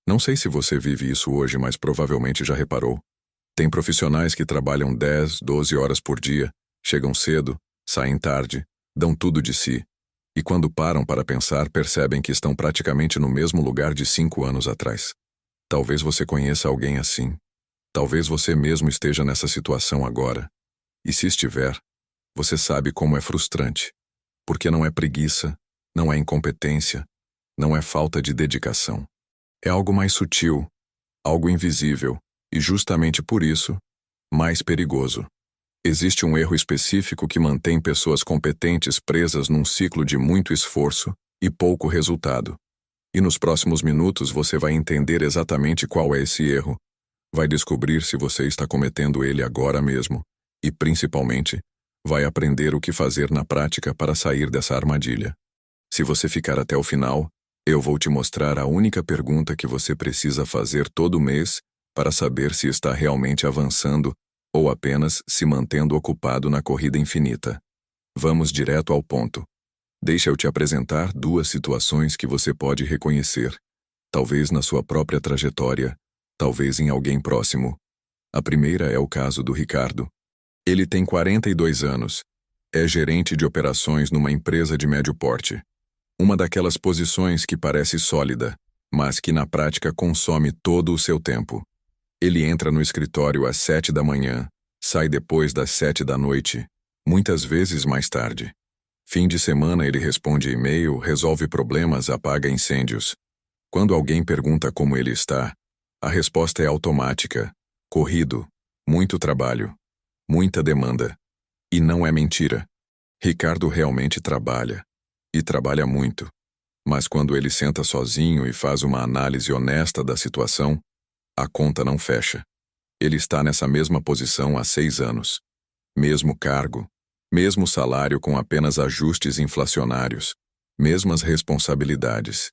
Não sei se você vive isso hoje, mas provavelmente já reparou. Tem profissionais que trabalham 10, 12 horas por dia, chegam cedo, saem tarde, dão tudo de si, e quando param para pensar, percebem que estão praticamente no mesmo lugar de 5 anos atrás. Talvez você conheça alguém assim. Talvez você mesmo esteja nessa situação agora. E se estiver, você sabe como é frustrante. Porque não é preguiça, não é incompetência, não é falta de dedicação. É algo mais sutil, algo invisível, e justamente por isso, mais perigoso. Existe um erro específico que mantém pessoas competentes presas num ciclo de muito esforço e pouco resultado. E nos próximos minutos você vai entender exatamente qual é esse erro, vai descobrir se você está cometendo ele agora mesmo, e principalmente, vai aprender o que fazer na prática para sair dessa armadilha. Se você ficar até o final, eu vou te mostrar a única pergunta que você precisa fazer todo mês para saber se está realmente avançando ou apenas se mantendo ocupado na corrida infinita. Vamos direto ao ponto. Deixa eu te apresentar 2 situações que você pode reconhecer, talvez na sua própria trajetória, talvez em alguém próximo. A primeira é o caso do Ricardo. Ele tem 42 anos, é gerente de operações numa empresa de médio porte. Uma daquelas posições que parece sólida, mas que na prática consome todo o seu tempo. Ele entra no escritório às 7 da manhã, sai depois das 7 da noite, muitas vezes mais tarde. Fim de semana ele responde e-mail, resolve problemas, apaga incêndios. Quando alguém pergunta como ele está, a resposta é automática: corrido, muito trabalho, muita demanda. E não é mentira. Ricardo realmente trabalha. E trabalha muito. Mas quando ele senta sozinho e faz uma análise honesta da situação, a conta não fecha. Ele está nessa mesma posição há 6 anos. Mesmo cargo, mesmo salário com apenas ajustes inflacionários, mesmas responsabilidades.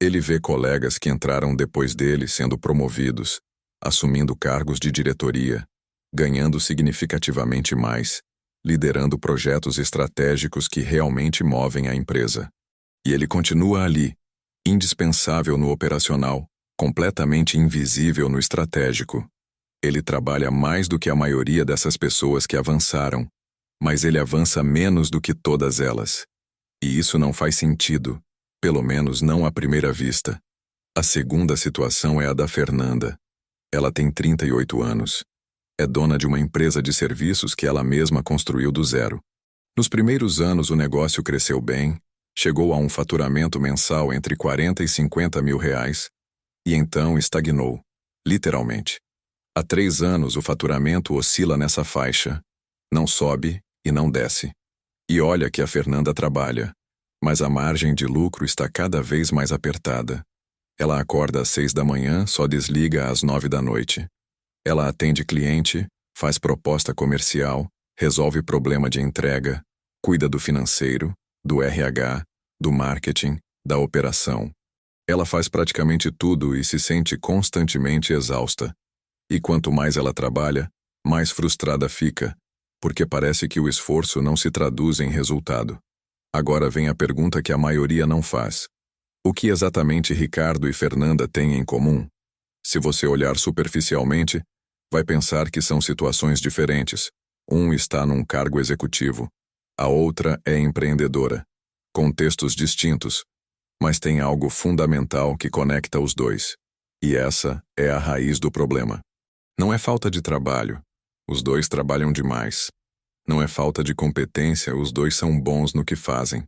Ele vê colegas que entraram depois dele sendo promovidos, assumindo cargos de diretoria, ganhando significativamente mais, liderando projetos estratégicos que realmente movem a empresa. E ele continua ali, indispensável no operacional, completamente invisível no estratégico. Ele trabalha mais do que a maioria dessas pessoas que avançaram, mas ele avança menos do que todas elas. E isso não faz sentido, pelo menos não à primeira vista. A segunda situação é a da Fernanda. Ela tem 38 anos. É dona de uma empresa de serviços que ela mesma construiu do zero. Nos primeiros anos o negócio cresceu bem, chegou a um faturamento mensal entre 40 e 50 mil reais, e então estagnou, literalmente. Há 3 anos o faturamento oscila nessa faixa, não sobe e não desce. E olha que a Fernanda trabalha, mas a margem de lucro está cada vez mais apertada. Ela acorda às 6 da manhã, só desliga às 9 da noite. Ela atende cliente, faz proposta comercial, resolve problema de entrega, cuida do financeiro, do RH, do marketing, da operação. Ela faz praticamente tudo e se sente constantemente exausta. E quanto mais ela trabalha, mais frustrada fica, porque parece que o esforço não se traduz em resultado. Agora vem a pergunta que a maioria não faz. O que exatamente Ricardo e Fernanda têm em comum? Se você olhar superficialmente, vai pensar que são situações diferentes. Um está num cargo executivo, a outra é empreendedora. Contextos distintos, mas tem algo fundamental que conecta os dois. E essa é a raiz do problema. Não é falta de trabalho, os dois trabalham demais. Não é falta de competência, os dois são bons no que fazem.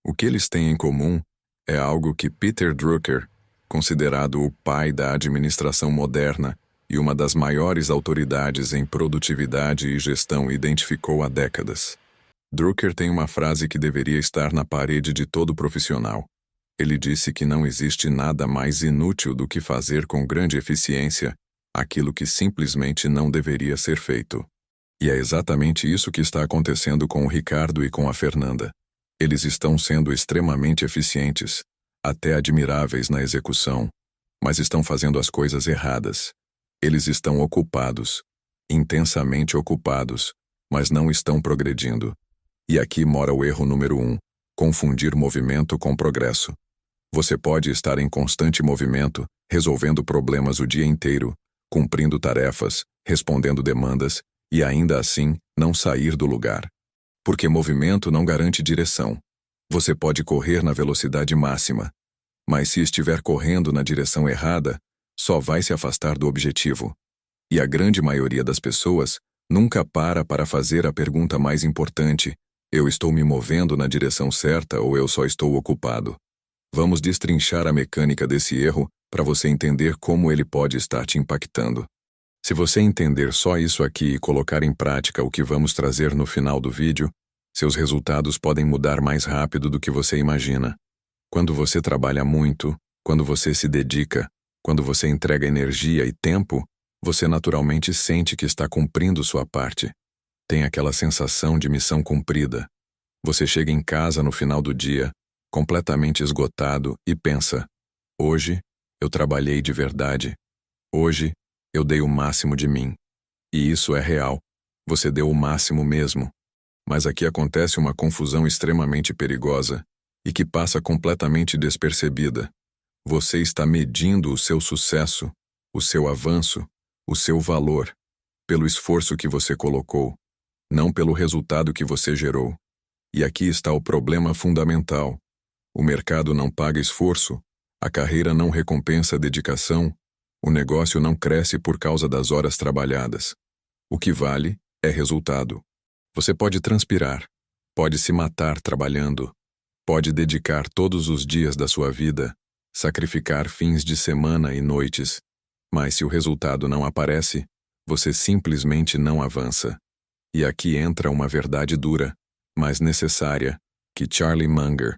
O que eles têm em comum é algo que Peter Drucker, considerado o pai da administração moderna e uma das maiores autoridades em produtividade e gestão, identificou há décadas. Drucker tem uma frase que deveria estar na parede de todo profissional. Ele disse que não existe nada mais inútil do que fazer com grande eficiência aquilo que simplesmente não deveria ser feito. E é exatamente isso que está acontecendo com o Ricardo e com a Fernanda. Eles estão sendo extremamente eficientes, até admiráveis na execução, mas estão fazendo as coisas erradas. Eles estão ocupados, intensamente ocupados, mas não estão progredindo. E aqui mora o erro número 1, confundir movimento com progresso. Você pode estar em constante movimento, resolvendo problemas o dia inteiro, cumprindo tarefas, respondendo demandas, e ainda assim não sair do lugar. Porque movimento não garante direção. Você pode correr na velocidade máxima, mas se estiver correndo na direção errada, só vai se afastar do objetivo. E a grande maioria das pessoas nunca para fazer a pergunta mais importante: eu estou me movendo na direção certa ou eu só estou ocupado? Vamos destrinchar a mecânica desse erro para você entender como ele pode estar te impactando. Se você entender só isso aqui e colocar em prática o que vamos trazer no final do vídeo, seus resultados podem mudar mais rápido do que você imagina. Quando você trabalha muito, quando você se dedica, quando você entrega energia e tempo, você naturalmente sente que está cumprindo sua parte. Tem aquela sensação de missão cumprida. Você chega em casa no final do dia, completamente esgotado, e pensa: hoje eu trabalhei de verdade. Hoje eu dei o máximo de mim. E isso é real. Você deu o máximo mesmo. Mas aqui acontece uma confusão extremamente perigosa e que passa completamente despercebida. Você está medindo o seu sucesso, o seu avanço, o seu valor, pelo esforço que você colocou, não pelo resultado que você gerou. E aqui está o problema fundamental. O mercado não paga esforço, a carreira não recompensa a dedicação, o negócio não cresce por causa das horas trabalhadas. O que vale é resultado. Você pode transpirar, pode se matar trabalhando, pode dedicar todos os dias da sua vida, sacrificar fins de semana e noites, mas se o resultado não aparece, você simplesmente não avança. E aqui entra uma verdade dura, mas necessária, que Charlie Munger,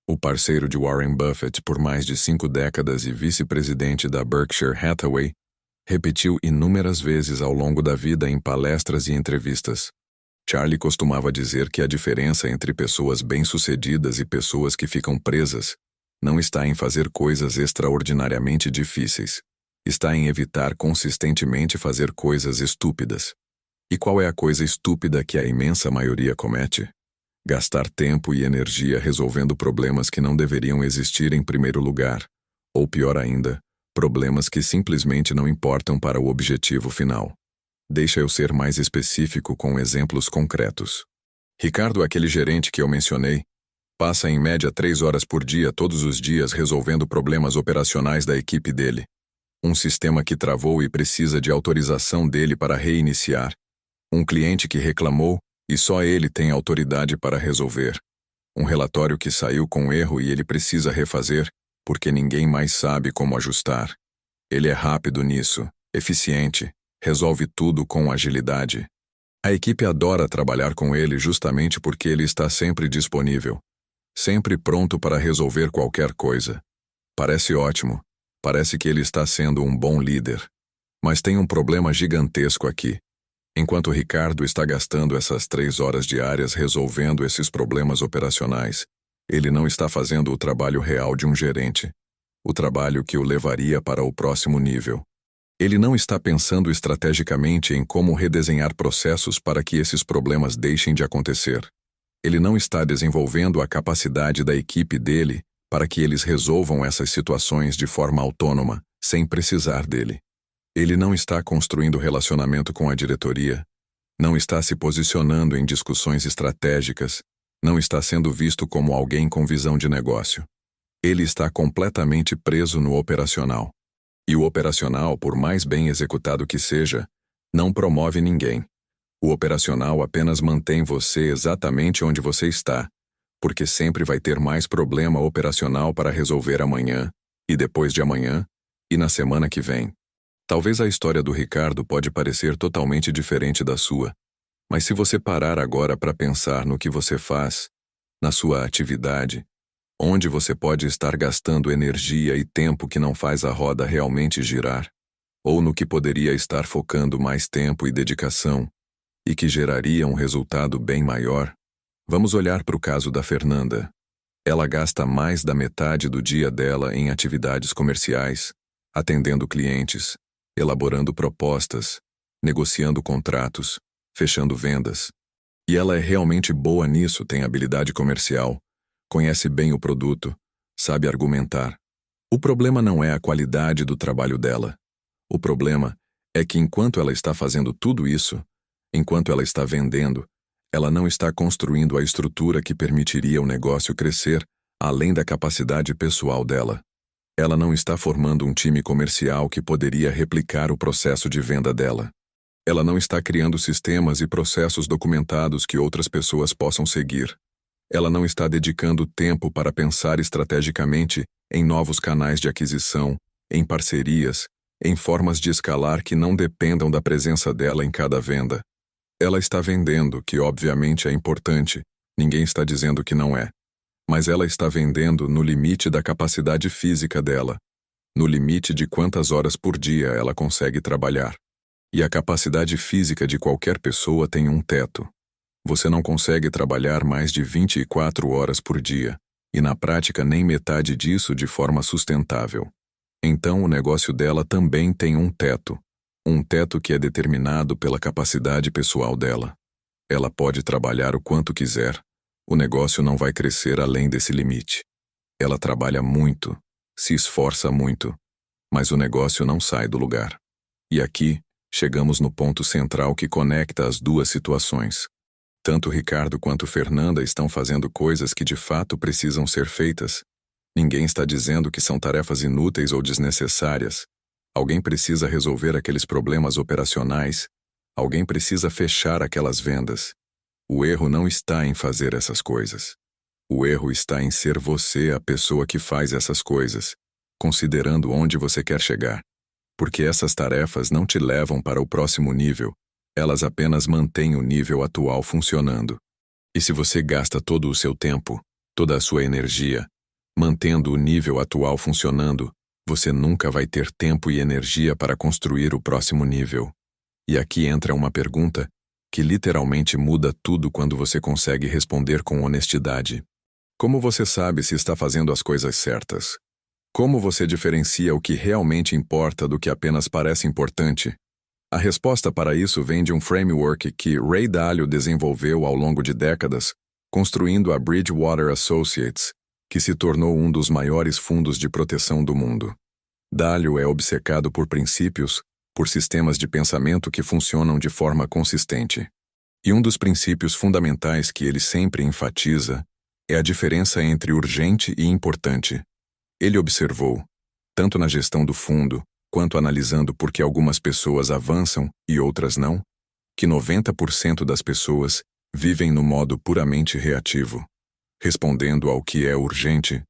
o parceiro de Warren Buffett por mais de 5 décadas e vice-presidente da Berkshire Hathaway, repetiu inúmeras vezes ao longo da vida em palestras e entrevistas. Charlie costumava dizer que a diferença entre pessoas bem-sucedidas e pessoas que ficam presas não está em fazer coisas extraordinariamente difíceis. Está em evitar consistentemente fazer coisas estúpidas. E qual é a coisa estúpida que a imensa maioria comete? Gastar tempo e energia resolvendo problemas que não deveriam existir em primeiro lugar. Ou pior ainda, problemas que simplesmente não importam para o objetivo final. Deixa eu ser mais específico com exemplos concretos. Ricardo, aquele gerente que eu mencionei, passa em média 3 horas por dia todos os dias resolvendo problemas operacionais da equipe dele. Um sistema que travou e precisa de autorização dele para reiniciar. Um cliente que reclamou e só ele tem autoridade para resolver. Um relatório que saiu com erro e ele precisa refazer, porque ninguém mais sabe como ajustar. Ele é rápido nisso, eficiente, resolve tudo com agilidade. A equipe adora trabalhar com ele justamente porque ele está sempre disponível, sempre pronto para resolver qualquer coisa. Parece ótimo, parece que ele está sendo um bom líder. Mas tem um problema gigantesco aqui. Enquanto Ricardo está gastando essas 3 horas diárias resolvendo esses problemas operacionais, ele não está fazendo o trabalho real de um gerente, o trabalho que o levaria para o próximo nível. Ele não está pensando estrategicamente em como redesenhar processos para que esses problemas deixem de acontecer. Ele não está desenvolvendo a capacidade da equipe dele para que eles resolvam essas situações de forma autônoma, sem precisar dele. Ele não está construindo relacionamento com a diretoria, não está se posicionando em discussões estratégicas, não está sendo visto como alguém com visão de negócio. Ele está completamente preso no operacional. E o operacional, por mais bem executado que seja, não promove ninguém. O operacional apenas mantém você exatamente onde você está, porque sempre vai ter mais problema operacional para resolver amanhã, e depois de amanhã, e na semana que vem. Talvez a história do Ricardo pode parecer totalmente diferente da sua, mas se você parar agora para pensar no que você faz, na sua atividade, onde você pode estar gastando energia e tempo que não faz a roda realmente girar, ou no que poderia estar focando mais tempo e dedicação, e que geraria um resultado bem maior, vamos olhar para o caso da Fernanda. Ela gasta mais da metade do dia dela em atividades comerciais, atendendo clientes, elaborando propostas, negociando contratos, fechando vendas. E ela é realmente boa nisso, tem habilidade comercial, conhece bem o produto, sabe argumentar. O problema não é a qualidade do trabalho dela. O problema é que enquanto ela está fazendo tudo isso, enquanto ela está vendendo, ela não está construindo a estrutura que permitiria o negócio crescer além da capacidade pessoal dela. Ela não está formando um time comercial que poderia replicar o processo de venda dela. Ela não está criando sistemas e processos documentados que outras pessoas possam seguir. Ela não está dedicando tempo para pensar estrategicamente em novos canais de aquisição, em parcerias, em formas de escalar que não dependam da presença dela em cada venda. Ela está vendendo, que obviamente é importante, ninguém está dizendo que não é. Mas ela está vendendo no limite da capacidade física dela, no limite de quantas horas por dia ela consegue trabalhar. E a capacidade física de qualquer pessoa tem um teto. Você não consegue trabalhar mais de 24 horas por dia, e na prática nem metade disso de forma sustentável. Então o negócio dela também tem um teto que é determinado pela capacidade pessoal dela. Ela pode trabalhar o quanto quiser, o negócio não vai crescer além desse limite. Ela trabalha muito, se esforça muito, mas o negócio não sai do lugar. E aqui, chegamos no ponto central que conecta as duas situações. Tanto Ricardo quanto Fernanda estão fazendo coisas que de fato precisam ser feitas. Ninguém está dizendo que são tarefas inúteis ou desnecessárias. Alguém precisa resolver aqueles problemas operacionais. Alguém precisa fechar aquelas vendas. O erro não está em fazer essas coisas. O erro está em ser você a pessoa que faz essas coisas, considerando onde você quer chegar. Porque essas tarefas não te levam para o próximo nível, elas apenas mantêm o nível atual funcionando. E se você gasta todo o seu tempo, toda a sua energia, mantendo o nível atual funcionando, você nunca vai ter tempo e energia para construir o próximo nível. E aqui entra uma pergunta que literalmente muda tudo quando você consegue responder com honestidade. Como você sabe se está fazendo as coisas certas? Como você diferencia o que realmente importa do que apenas parece importante? A resposta para isso vem de um framework que Ray Dalio desenvolveu ao longo de décadas, construindo a Bridgewater Associates, que se tornou um dos maiores fundos de proteção do mundo. Dalio é obcecado por princípios, por sistemas de pensamento que funcionam de forma consistente. E um dos princípios fundamentais que ele sempre enfatiza é a diferença entre urgente e importante. Ele observou, tanto na gestão do fundo, quanto analisando por que algumas pessoas avançam e outras não, que 90% das pessoas vivem no modo puramente reativo, respondendo ao que é urgente,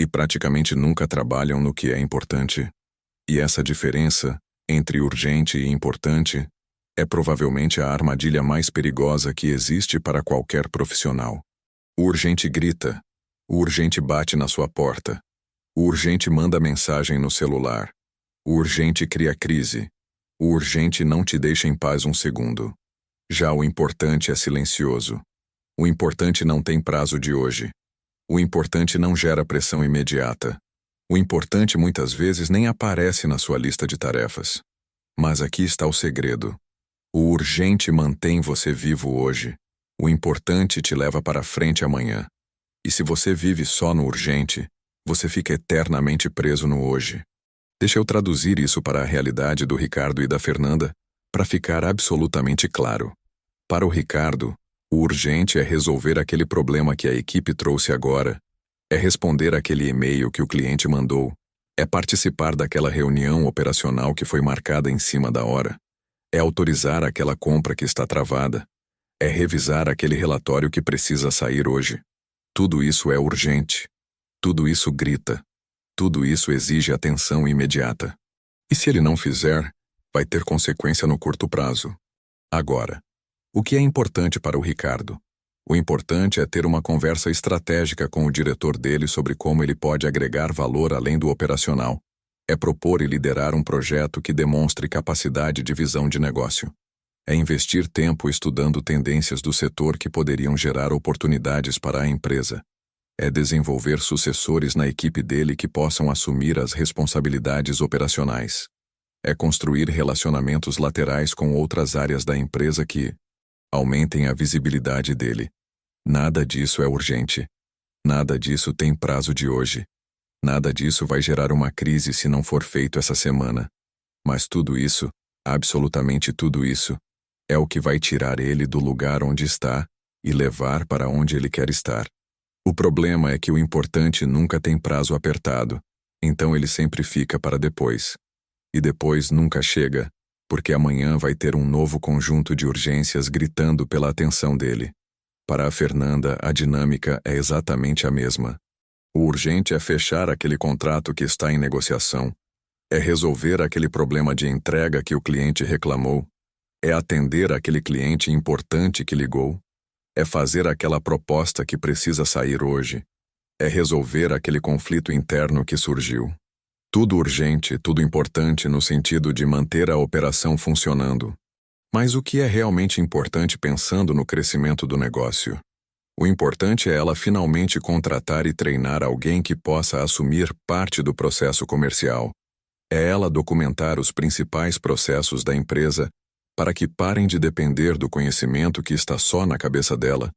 e praticamente nunca trabalham no que é importante. E essa diferença entre urgente e importante é provavelmente a armadilha mais perigosa que existe para qualquer profissional. O urgente grita, o urgente bate na sua porta, o urgente manda mensagem no celular, o urgente cria crise, o urgente não te deixa em paz um segundo. Já o importante é silencioso. O importante não tem prazo de hoje. O importante não gera pressão imediata. O importante muitas vezes nem aparece na sua lista de tarefas. Mas aqui está o segredo. O urgente mantém você vivo hoje. O importante te leva para frente amanhã. E se você vive só no urgente, você fica eternamente preso no hoje. Deixa eu traduzir isso para a realidade do Ricardo e da Fernanda, para ficar absolutamente claro. Para o Ricardo, o urgente é resolver aquele problema que a equipe trouxe agora, é responder aquele e-mail que o cliente mandou, é participar daquela reunião operacional que foi marcada em cima da hora, é autorizar aquela compra que está travada, é revisar aquele relatório que precisa sair hoje. Tudo isso é urgente. Tudo isso grita. Tudo isso exige atenção imediata. E se ele não fizer, vai ter consequência no curto prazo. Agora, o que é importante para o Ricardo? O importante é ter uma conversa estratégica com o diretor dele sobre como ele pode agregar valor além do operacional. É propor e liderar um projeto que demonstre capacidade de visão de negócio. É investir tempo estudando tendências do setor que poderiam gerar oportunidades para a empresa. É desenvolver sucessores na equipe dele que possam assumir as responsabilidades operacionais. É construir relacionamentos laterais com outras áreas da empresa que aumentem a visibilidade dele. Nada disso é urgente. Nada disso tem prazo de hoje. Nada disso vai gerar uma crise se não for feito essa semana. Mas tudo isso, absolutamente tudo isso, é o que vai tirar ele do lugar onde está e levar para onde ele quer estar. O problema é que o importante nunca tem prazo apertado, então ele sempre fica para depois. E depois nunca chega, porque amanhã vai ter um novo conjunto de urgências gritando pela atenção dele. Para a Fernanda, a dinâmica é exatamente a mesma. O urgente é fechar aquele contrato que está em negociação, é resolver aquele problema de entrega que o cliente reclamou, é atender aquele cliente importante que ligou, é fazer aquela proposta que precisa sair hoje, é resolver aquele conflito interno que surgiu. Tudo urgente, tudo importante no sentido de manter a operação funcionando. Mas o que é realmente importante pensando no crescimento do negócio? O importante é ela finalmente contratar e treinar alguém que possa assumir parte do processo comercial. É ela documentar os principais processos da empresa para que parem de depender do conhecimento que está só na cabeça dela.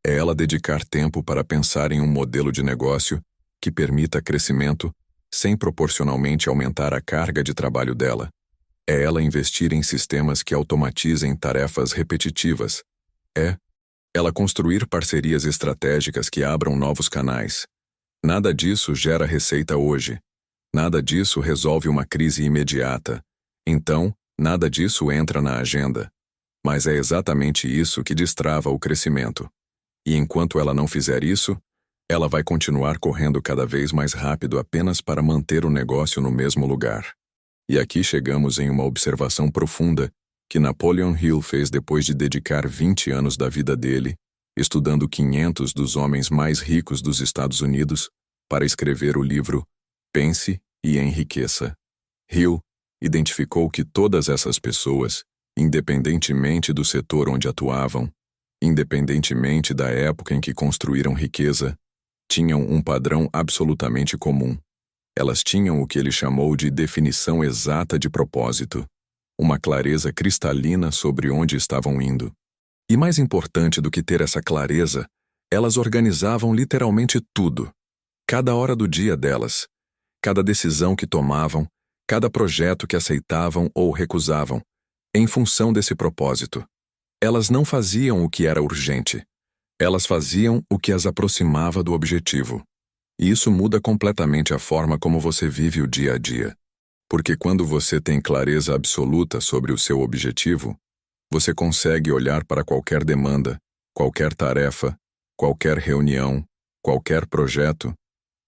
É ela dedicar tempo para pensar em um modelo de negócio que permita crescimento sem proporcionalmente aumentar a carga de trabalho dela. É ela investir em sistemas que automatizem tarefas repetitivas. É ela construir parcerias estratégicas que abram novos canais. Nada disso gera receita hoje. Nada disso resolve uma crise imediata. Então, nada disso entra na agenda. Mas é exatamente isso que destrava o crescimento. E enquanto ela não fizer isso, ela vai continuar correndo cada vez mais rápido apenas para manter o negócio no mesmo lugar. E aqui chegamos em uma observação profunda que Napoleon Hill fez depois de dedicar 20 anos da vida dele, estudando 500 dos homens mais ricos dos Estados Unidos, para escrever o livro Pense e Enriqueça. Hill identificou que todas essas pessoas, independentemente do setor onde atuavam, independentemente da época em que construíram riqueza, tinham um padrão absolutamente comum. Elas tinham o que ele chamou de definição exata de propósito, uma clareza cristalina sobre onde estavam indo. E mais importante do que ter essa clareza, elas organizavam literalmente tudo. Cada hora do dia delas, cada decisão que tomavam, cada projeto que aceitavam ou recusavam, em função desse propósito. Elas não faziam o que era urgente. Elas faziam o que as aproximava do objetivo. E isso muda completamente a forma como você vive o dia a dia. Porque quando você tem clareza absoluta sobre o seu objetivo, você consegue olhar para qualquer demanda, qualquer tarefa, qualquer reunião, qualquer projeto,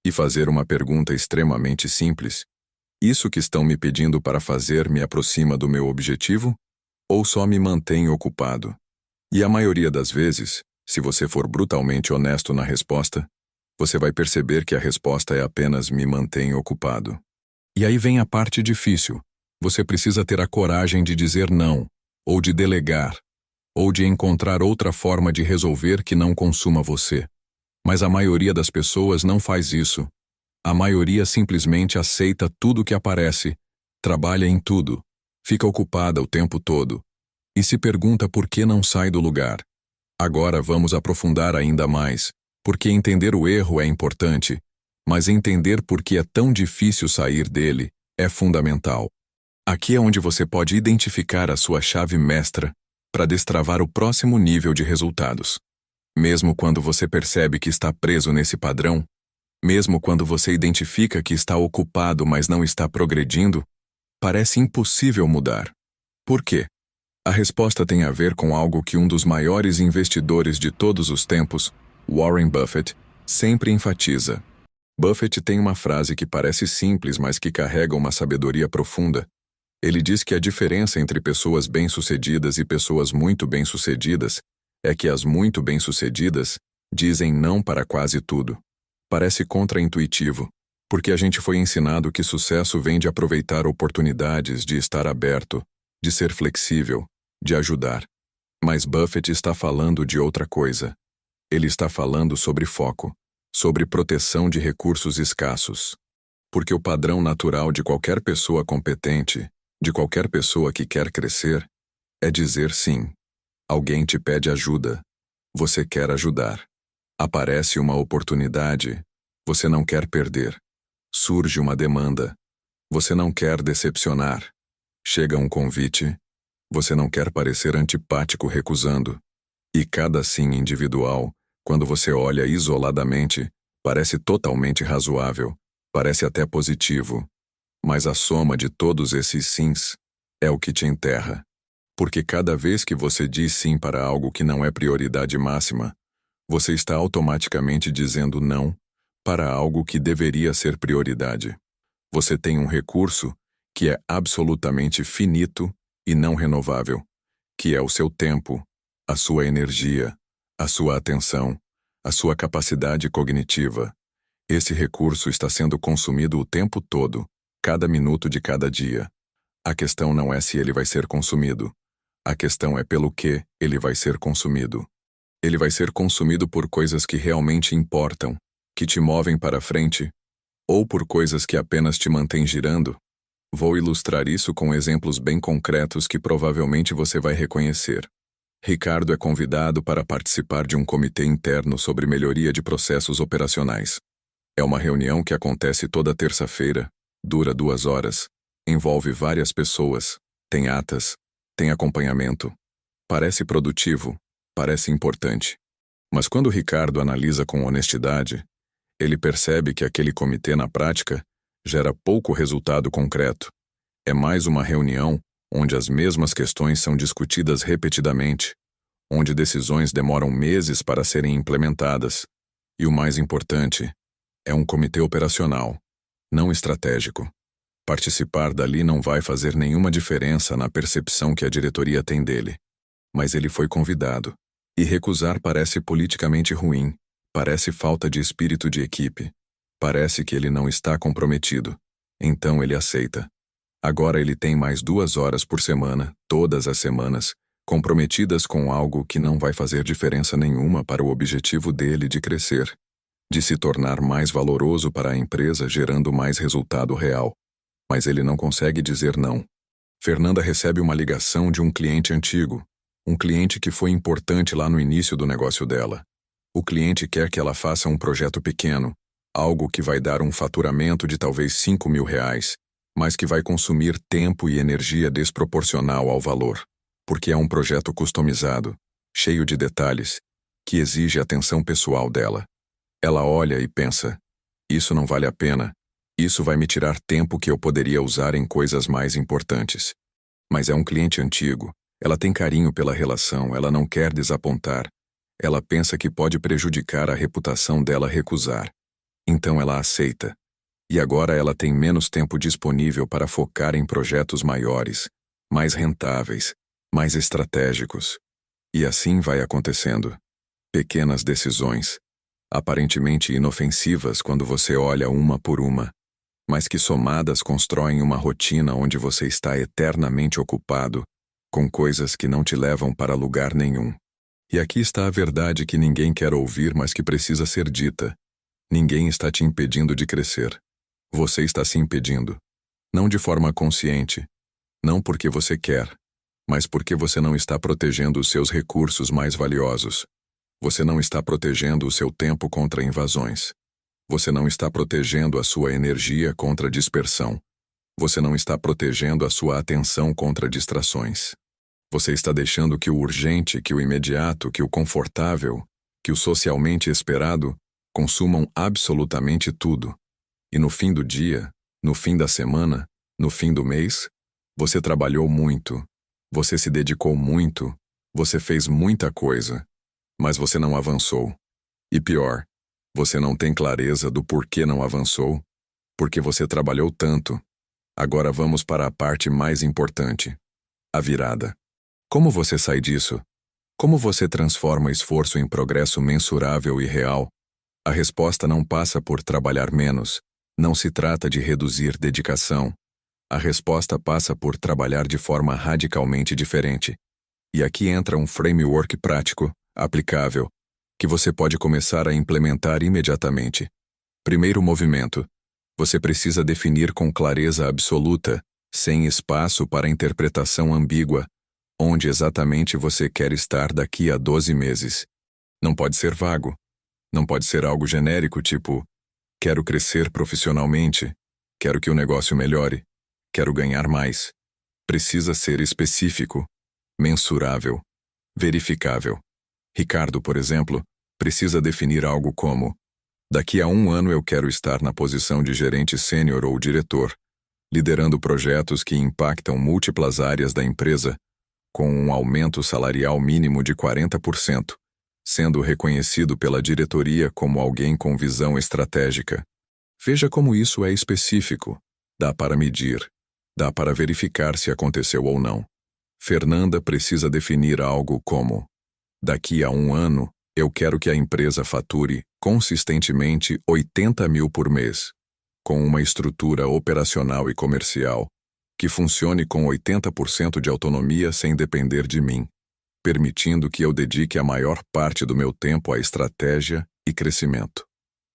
e fazer uma pergunta extremamente simples. Isso que estão me pedindo para fazer me aproxima do meu objetivo? Ou só me mantém ocupado? E a maioria das vezes, se você for brutalmente honesto na resposta, você vai perceber que a resposta é apenas me mantém ocupado. E aí vem a parte difícil. Você precisa ter a coragem de dizer não, ou de delegar, ou de encontrar outra forma de resolver que não consuma você. Mas a maioria das pessoas não faz isso. A maioria simplesmente aceita tudo que aparece, trabalha em tudo, fica ocupada o tempo todo, e se pergunta por que não sai do lugar. Agora vamos aprofundar ainda mais, porque entender o erro é importante, mas entender por que é tão difícil sair dele é fundamental. Aqui é onde você pode identificar a sua chave mestra para destravar o próximo nível de resultados. Mesmo quando você percebe que está preso nesse padrão, mesmo quando você identifica que está ocupado mas não está progredindo, parece impossível mudar. Por quê? A resposta tem a ver com algo que um dos maiores investidores de todos os tempos, Warren Buffett, sempre enfatiza. Buffett tem uma frase que parece simples, mas que carrega uma sabedoria profunda. Ele diz que a diferença entre pessoas bem-sucedidas e pessoas muito bem-sucedidas é que as muito bem-sucedidas dizem não para quase tudo. Parece contraintuitivo, porque a gente foi ensinado que sucesso vem de aproveitar oportunidades, de estar aberto, de ser flexível, de ajudar. Mas Buffett está falando de outra coisa. Ele está falando sobre foco, sobre proteção de recursos escassos. Porque o padrão natural de qualquer pessoa competente, de qualquer pessoa que quer crescer, é dizer sim. Alguém te pede ajuda. Você quer ajudar. Aparece uma oportunidade. Você não quer perder. Surge uma demanda. Você não quer decepcionar. Chega um convite. Você não quer parecer antipático recusando. E cada sim individual, quando você olha isoladamente, parece totalmente razoável, parece até positivo. Mas a soma de todos esses sims é o que te enterra. Porque cada vez que você diz sim para algo que não é prioridade máxima, você está automaticamente dizendo não para algo que deveria ser prioridade. Você tem um recurso que é absolutamente finito e não renovável, que é o seu tempo, a sua energia, a sua atenção, a sua capacidade cognitiva. Esse recurso está sendo consumido o tempo todo, cada minuto de cada dia. A questão não é se ele vai ser consumido. A questão é pelo que ele vai ser consumido. Ele vai ser consumido por coisas que realmente importam, que te movem para frente, ou por coisas que apenas te mantêm girando. Vou ilustrar isso com exemplos bem concretos que provavelmente você vai reconhecer. Ricardo é convidado para participar de um comitê interno sobre melhoria de processos operacionais. É uma reunião que acontece toda terça-feira, dura 2 horas, envolve várias pessoas, tem atas, tem acompanhamento. Parece produtivo, parece importante. Mas quando Ricardo analisa com honestidade, ele percebe que aquele comitê na prática gera pouco resultado concreto. É mais uma reunião onde as mesmas questões são discutidas repetidamente, onde decisões demoram meses para serem implementadas. E o mais importante, é um comitê operacional, não estratégico. Participar dali não vai fazer nenhuma diferença na percepção que a diretoria tem dele. Mas ele foi convidado. E recusar parece politicamente ruim, parece falta de espírito de equipe. Parece que ele não está comprometido. Então ele aceita. Agora ele tem mais 2 horas por semana, todas as semanas, comprometidas com algo que não vai fazer diferença nenhuma para o objetivo dele de crescer, de se tornar mais valoroso para a empresa, gerando mais resultado real. Mas ele não consegue dizer não. Fernanda recebe uma ligação de um cliente antigo, um cliente que foi importante lá no início do negócio dela. O cliente quer que ela faça um projeto pequeno, algo que vai dar um faturamento de talvez R$ 5.000, mas que vai consumir tempo e energia desproporcional ao valor, porque é um projeto customizado, cheio de detalhes, que exige atenção pessoal dela. Ela olha e pensa, isso não vale a pena, isso vai me tirar tempo que eu poderia usar em coisas mais importantes. Mas é um cliente antigo, ela tem carinho pela relação, ela não quer desapontar, ela pensa que pode prejudicar a reputação dela recusar. Então ela aceita. E agora ela tem menos tempo disponível para focar em projetos maiores, mais rentáveis, mais estratégicos. E assim vai acontecendo. Pequenas decisões, aparentemente inofensivas quando você olha uma por uma, mas que somadas constroem uma rotina onde você está eternamente ocupado com coisas que não te levam para lugar nenhum. E aqui está a verdade que ninguém quer ouvir, mas que precisa ser dita. Ninguém está te impedindo de crescer. Você está se impedindo. Não de forma consciente. Não porque você quer, mas porque você não está protegendo os seus recursos mais valiosos. Você não está protegendo o seu tempo contra invasões. Você não está protegendo a sua energia contra dispersão. Você não está protegendo a sua atenção contra distrações. Você está deixando que o urgente, que o imediato, que o confortável, que o socialmente esperado consumam absolutamente tudo. E no fim do dia, no fim da semana, no fim do mês, você trabalhou muito, você se dedicou muito, você fez muita coisa, mas você não avançou. E pior, você não tem clareza do porquê não avançou, porque você trabalhou tanto. Agora vamos para a parte mais importante, a virada. Como você sai disso? Como você transforma esforço em progresso mensurável e real? A resposta não passa por trabalhar menos. Não se trata de reduzir dedicação. A resposta passa por trabalhar de forma radicalmente diferente. E aqui entra um framework prático, aplicável, que você pode começar a implementar imediatamente. Primeiro movimento. Você precisa definir com clareza absoluta, sem espaço para interpretação ambígua, onde exatamente você quer estar daqui a 12 meses. Não pode ser vago. Não pode ser algo genérico tipo, Quero crescer profissionalmente. Quero que o negócio melhore. Quero ganhar mais. Precisa ser específico, mensurável, verificável. Ricardo, por exemplo, precisa definir algo como: daqui a 1 ano eu quero estar na posição de gerente sênior ou diretor, liderando projetos que impactam múltiplas áreas da empresa, com um aumento salarial mínimo de 40%, sendo reconhecido pela diretoria como alguém com visão estratégica. Veja como isso é específico. Dá para medir. Dá para verificar se aconteceu ou não. Fernanda precisa definir algo como: daqui a 1 ano, eu quero que a empresa fature consistentemente 80 mil por mês, com uma estrutura operacional e comercial que funcione com 80% de autonomia sem depender de mim, permitindo que eu dedique a maior parte do meu tempo à estratégia e crescimento.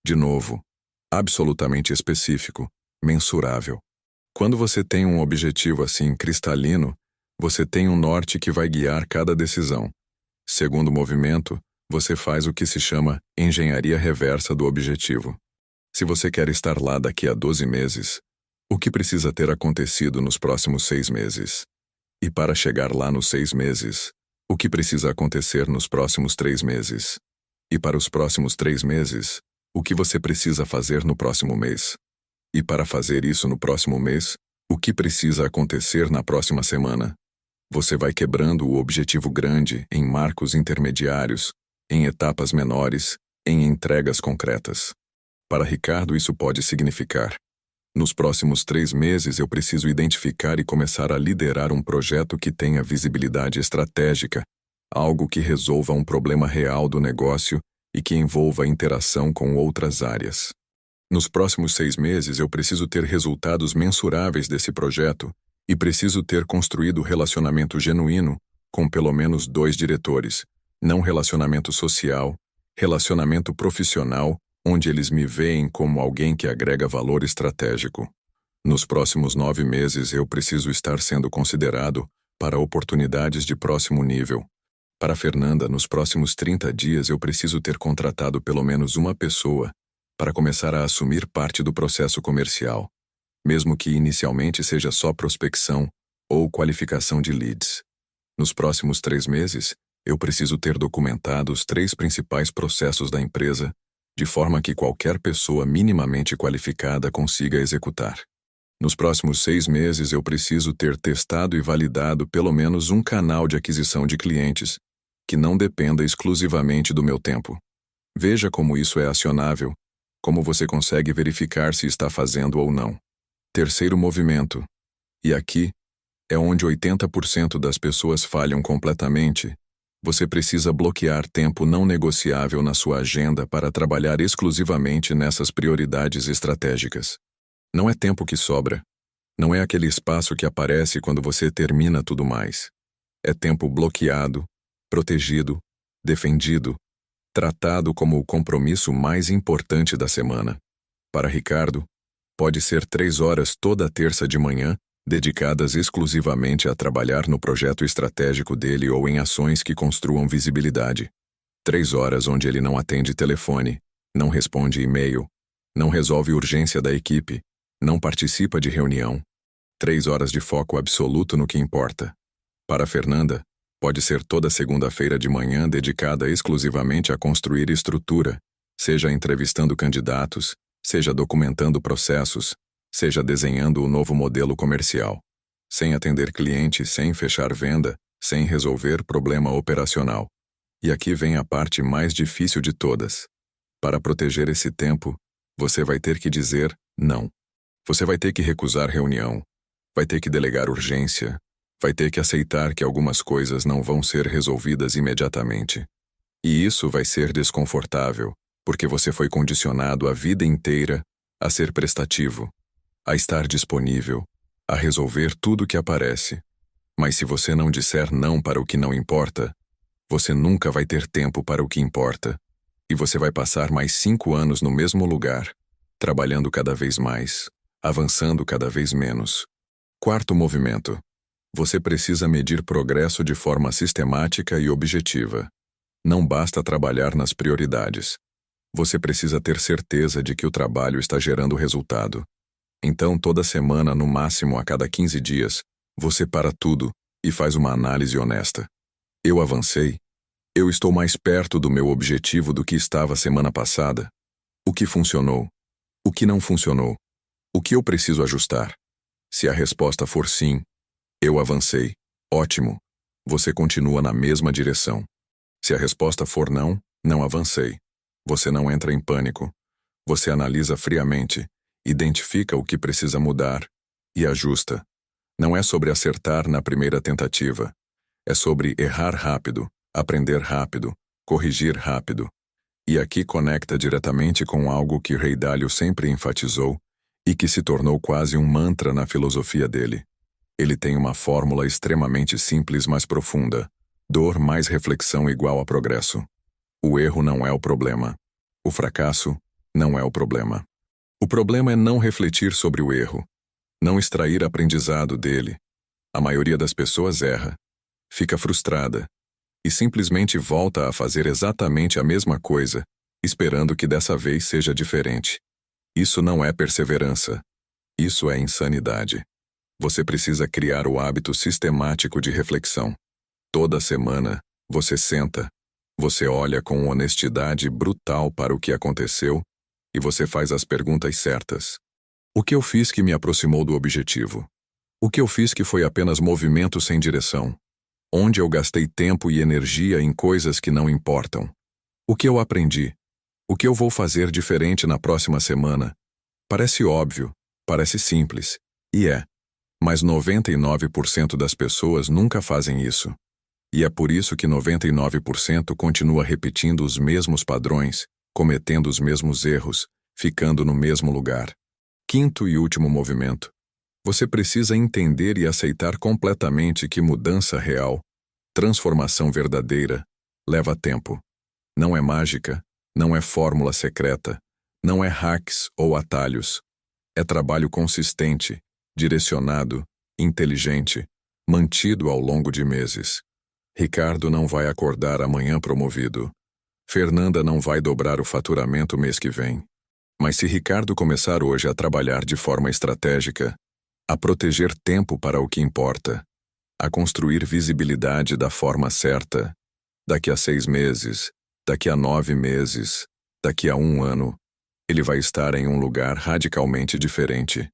De novo, absolutamente específico, mensurável. Quando você tem um objetivo assim cristalino, você tem um norte que vai guiar cada decisão. Segundo movimento, você faz o que se chama engenharia reversa do objetivo. Se você quer estar lá daqui a 12 meses, o que precisa ter acontecido nos próximos 6 meses? E para chegar lá nos 6 meses, o que precisa acontecer nos próximos 3 meses? E para os próximos 3 meses, o que você precisa fazer no próximo mês? E para fazer isso no próximo mês, o que precisa acontecer na próxima semana? Você vai quebrando o objetivo grande em marcos intermediários, em etapas menores, em entregas concretas. Para Ricardo, isso pode significar: nos próximos 3 meses eu preciso identificar e começar a liderar um projeto que tenha visibilidade estratégica, algo que resolva um problema real do negócio e que envolva interação com outras áreas. Nos próximos 6 meses eu preciso ter resultados mensuráveis desse projeto e preciso ter construído relacionamento genuíno com pelo menos 2 diretores, não relacionamento social, relacionamento profissional, onde eles me veem como alguém que agrega valor estratégico. Nos próximos 9 meses eu preciso estar sendo considerado para oportunidades de próximo nível. Para Fernanda, nos próximos 30 dias eu preciso ter contratado pelo menos uma pessoa para começar a assumir parte do processo comercial, mesmo que inicialmente seja só prospecção ou qualificação de leads. Nos próximos 3 meses, eu preciso ter documentado os 3 principais processos da empresa, de forma que qualquer pessoa minimamente qualificada consiga executar. Nos próximos 6 meses, eu preciso ter testado e validado pelo menos um canal de aquisição de clientes, que não dependa exclusivamente do meu tempo. Veja como isso é acionável, como você consegue verificar se está fazendo ou não. Terceiro movimento. E aqui é onde 80% das pessoas falham completamente. Você precisa bloquear tempo não negociável na sua agenda para trabalhar exclusivamente nessas prioridades estratégicas. Não é tempo que sobra. Não é aquele espaço que aparece quando você termina tudo mais. É tempo bloqueado, protegido, defendido, tratado como o compromisso mais importante da semana. Para Ricardo, pode ser 3 horas toda terça de manhã, dedicadas exclusivamente a trabalhar no projeto estratégico dele ou em ações que construam visibilidade. 3 horas onde ele não atende telefone, não responde e-mail, não resolve urgência da equipe, não participa de reunião. 3 horas de foco absoluto no que importa. Para Fernanda, pode ser toda segunda-feira de manhã dedicada exclusivamente a construir estrutura, seja entrevistando candidatos, seja documentando processos, seja desenhando o novo modelo comercial, sem atender cliente, sem fechar venda, sem resolver problema operacional. E aqui vem a parte mais difícil de todas. Para proteger esse tempo, você vai ter que dizer não. Você vai ter que recusar reunião, vai ter que delegar urgência, vai ter que aceitar que algumas coisas não vão ser resolvidas imediatamente. E isso vai ser desconfortável, porque você foi condicionado a vida inteira a ser prestativo, a estar disponível, a resolver tudo que aparece. Mas se você não disser não para o que não importa, você nunca vai ter tempo para o que importa. E você vai passar mais 5 anos no mesmo lugar, trabalhando cada vez mais, avançando cada vez menos. Quarto movimento. Você precisa medir progresso de forma sistemática e objetiva. Não basta trabalhar nas prioridades. Você precisa ter certeza de que o trabalho está gerando resultado. Então, toda semana, no máximo a cada 15 dias, você para tudo e faz uma análise honesta. Eu avancei? Eu estou mais perto do meu objetivo do que estava semana passada? O que funcionou? O que não funcionou? O que eu preciso ajustar? Se a resposta for sim, eu avancei. Ótimo. Você continua na mesma direção. Se a resposta for não, não avancei. Você não entra em pânico. Você analisa friamente, identifica o que precisa mudar e ajusta. Não é sobre acertar na primeira tentativa. É sobre errar rápido, aprender rápido, corrigir rápido. E aqui conecta diretamente com algo que Ray Dalio sempre enfatizou e que se tornou quase um mantra na filosofia dele. Ele tem uma fórmula extremamente simples, mas profunda. Dor mais reflexão igual a progresso. O erro não é o problema. O fracasso não é o problema. O problema é não refletir sobre o erro, não extrair aprendizado dele. A maioria das pessoas erra, fica frustrada e simplesmente volta a fazer exatamente a mesma coisa, esperando que dessa vez seja diferente. Isso não é perseverança. Isso é insanidade. Você precisa criar o hábito sistemático de reflexão. Toda semana, você senta, você olha com honestidade brutal para o que aconteceu e você faz as perguntas certas. O que eu fiz que me aproximou do objetivo? O que eu fiz que foi apenas movimento sem direção? Onde eu gastei tempo e energia em coisas que não importam? O que eu aprendi? O que eu vou fazer diferente na próxima semana? Parece óbvio, parece simples, e é. Mas 99% das pessoas nunca fazem isso. E é por isso que 99% continua repetindo os mesmos padrões, cometendo os mesmos erros, ficando no mesmo lugar. Quinto e último movimento. Você precisa entender e aceitar completamente que mudança real, transformação verdadeira, leva tempo. Não é mágica, não é fórmula secreta, não é hacks ou atalhos. É trabalho consistente, direcionado, inteligente, mantido ao longo de meses. Ricardo não vai acordar amanhã promovido. Fernanda não vai dobrar o faturamento mês que vem. Mas se Ricardo começar hoje a trabalhar de forma estratégica, a proteger tempo para o que importa, a construir visibilidade da forma certa, daqui a 6 meses, daqui a 9 meses, daqui a 1 ano, ele vai estar em um lugar radicalmente diferente.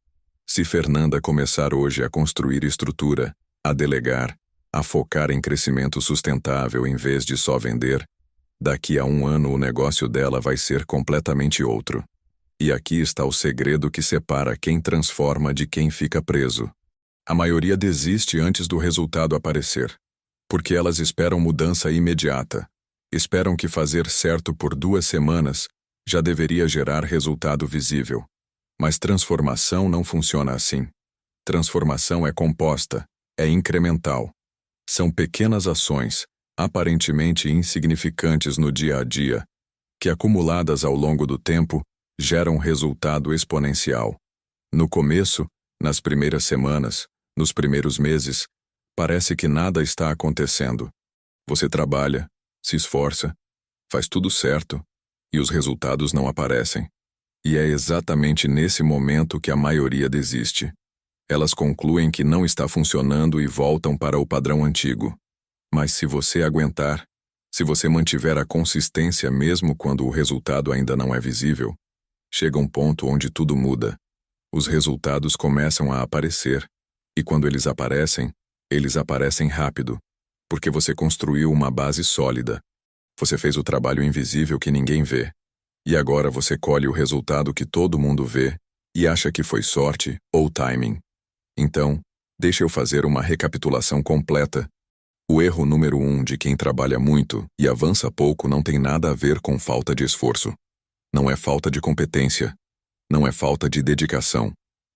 Se Fernanda começar hoje a construir estrutura, a delegar, a focar em crescimento sustentável em vez de só vender, daqui a 1 ano o negócio dela vai ser completamente outro. E aqui está o segredo que separa quem transforma de quem fica preso. A maioria desiste antes do resultado aparecer, porque elas esperam mudança imediata. Esperam que fazer certo por 2 semanas já deveria gerar resultado visível. Mas transformação não funciona assim. Transformação é composta, é incremental. São pequenas ações, aparentemente insignificantes no dia a dia, que acumuladas ao longo do tempo, geram um resultado exponencial. No começo, nas primeiras semanas, nos primeiros meses, parece que nada está acontecendo. Você trabalha, se esforça, faz tudo certo, e os resultados não aparecem. E é exatamente nesse momento que a maioria desiste. Elas concluem que não está funcionando e voltam para o padrão antigo. Mas se você aguentar, se você mantiver a consistência mesmo quando o resultado ainda não é visível, chega um ponto onde tudo muda. Os resultados começam a aparecer, e quando eles aparecem rápido, porque você construiu uma base sólida. Você fez o trabalho invisível que ninguém vê. E agora você colhe o resultado que todo mundo vê e acha que foi sorte ou timing. Então, deixa eu fazer uma recapitulação completa. O erro número 1 de quem trabalha muito e avança pouco não tem nada a ver com falta de esforço. Não é falta de competência. Não é falta de dedicação.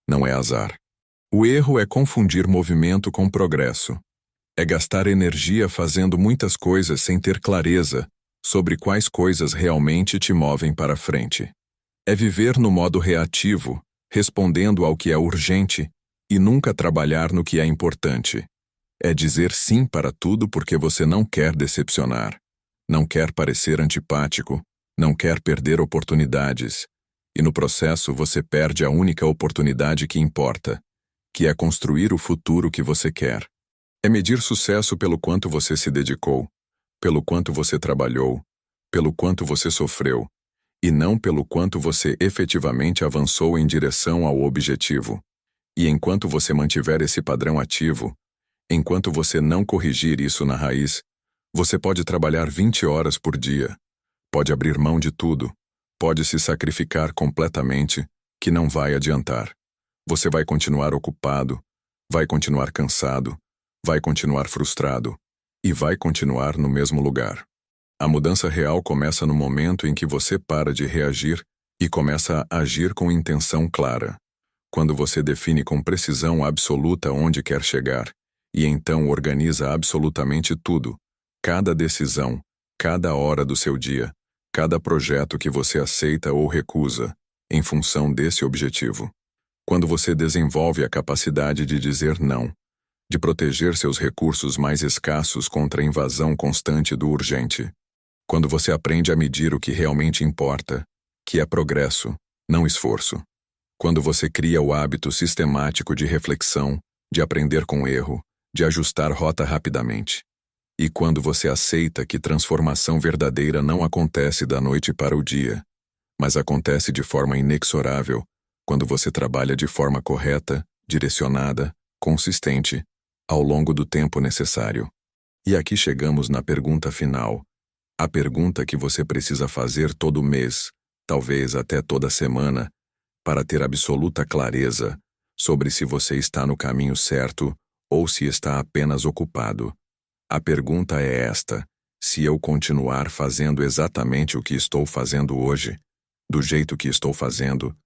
Não é azar. O erro é confundir movimento com progresso. É gastar energia fazendo muitas coisas sem ter clareza sobre quais coisas realmente te movem para frente. É viver no modo reativo, respondendo ao que é urgente, e nunca trabalhar no que é importante. É dizer sim para tudo porque você não quer decepcionar, não quer parecer antipático, não quer perder oportunidades, e no processo você perde a única oportunidade que importa, que é construir o futuro que você quer. É medir sucesso pelo quanto você se dedicou, pelo quanto você trabalhou, pelo quanto você sofreu, e não pelo quanto você efetivamente avançou em direção ao objetivo. E enquanto você mantiver esse padrão ativo, enquanto você não corrigir isso na raiz, você pode trabalhar 20 horas por dia, pode abrir mão de tudo, pode se sacrificar completamente, que não vai adiantar. Você vai continuar ocupado, vai continuar cansado, vai continuar frustrado e vai continuar no mesmo lugar. A mudança real começa no momento em que você para de reagir e começa a agir com intenção clara. Quando você define com precisão absoluta onde quer chegar, e então organiza absolutamente tudo, cada decisão, cada hora do seu dia, cada projeto que você aceita ou recusa, em função desse objetivo. Quando você desenvolve a capacidade de dizer não, de proteger seus recursos mais escassos contra a invasão constante do urgente. Quando você aprende a medir o que realmente importa, que é progresso, não esforço. Quando você cria o hábito sistemático de reflexão, de aprender com erro, de ajustar rota rapidamente. E quando você aceita que transformação verdadeira não acontece da noite para o dia, mas acontece de forma inexorável, quando você trabalha de forma correta, direcionada, consistente, ao longo do tempo necessário. E aqui chegamos na pergunta final. A pergunta que você precisa fazer todo mês, talvez até toda semana, para ter absoluta clareza sobre se você está no caminho certo ou se está apenas ocupado. A pergunta é esta: se eu continuar fazendo exatamente o que estou fazendo hoje, do jeito que estou fazendo,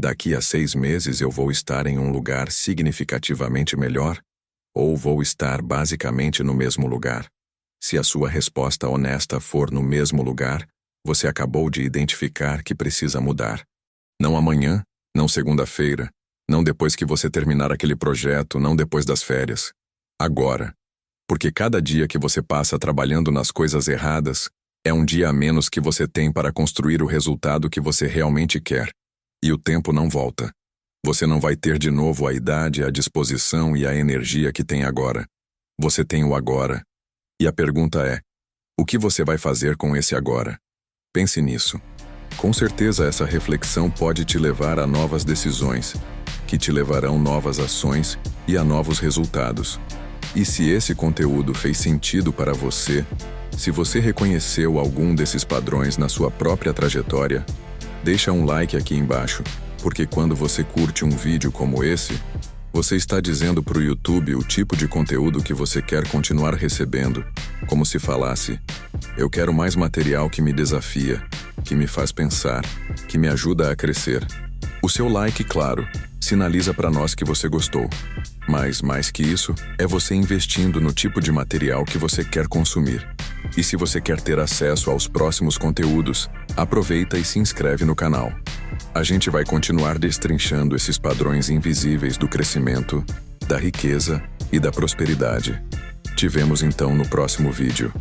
daqui a 6 meses eu vou estar em um lugar significativamente melhor? Ou vou estar basicamente no mesmo lugar? Se a sua resposta honesta for no mesmo lugar, você acabou de identificar que precisa mudar. Não amanhã, não segunda-feira, não depois que você terminar aquele projeto, não depois das férias. Agora. Porque cada dia que você passa trabalhando nas coisas erradas, é um dia a menos que você tem para construir o resultado que você realmente quer. E o tempo não volta. Você não vai ter de novo a idade, a disposição e a energia que tem agora. Você tem o agora. E a pergunta é: o que você vai fazer com esse agora? Pense nisso. Com certeza essa reflexão pode te levar a novas decisões, que te levarão novas ações e a novos resultados. E se esse conteúdo fez sentido para você, se você reconheceu algum desses padrões na sua própria trajetória, deixa um like aqui embaixo, porque quando você curte um vídeo como esse, você está dizendo para o YouTube o tipo de conteúdo que você quer continuar recebendo, como se falasse: eu quero mais material que me desafia, que me faz pensar, que me ajuda a crescer. O seu like, claro, sinaliza para nós que você gostou. Mas, mais que isso, é você investindo no tipo de material que você quer consumir. E se você quer ter acesso aos próximos conteúdos, aproveita e se inscreve no canal. A gente vai continuar destrinchando esses padrões invisíveis do crescimento, da riqueza e da prosperidade. Te vemos então no próximo vídeo.